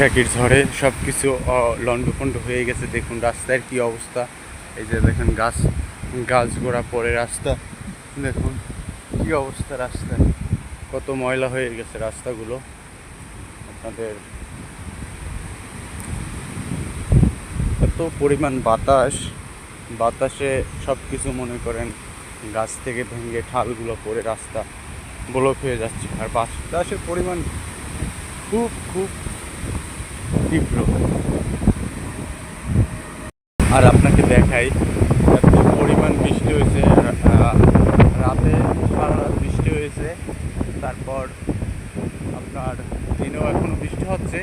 বৈশাখীর ঝড়ে সব কিছু লন্ডভন্ড হয়ে গেছে। দেখুন রাস্তার কি অবস্থা। এই যে দেখেন গাছ গোড়া পড়ে রাস্তা, দেখুন কি অবস্থা। রাস্তায় কত ময়লা হয়ে গেছে রাস্তাগুলো। আপনাদের এত পরিমাণ বাতাসে সব কিছু মনে করেন গাছ থেকে ভেঙে ঠালগুলো পড়ে রাস্তা ব্লক হয়ে যাচ্ছে। আর বাতাসের পরিমাণ খুব খুব তীব্র। আর আপনাকে দেখাই এত পরিমাণ বৃষ্টি হয়েছে। রাতে সারা রাত বৃষ্টি হয়েছে, তারপর আপনার দিনেও এখনও বৃষ্টি হচ্ছে।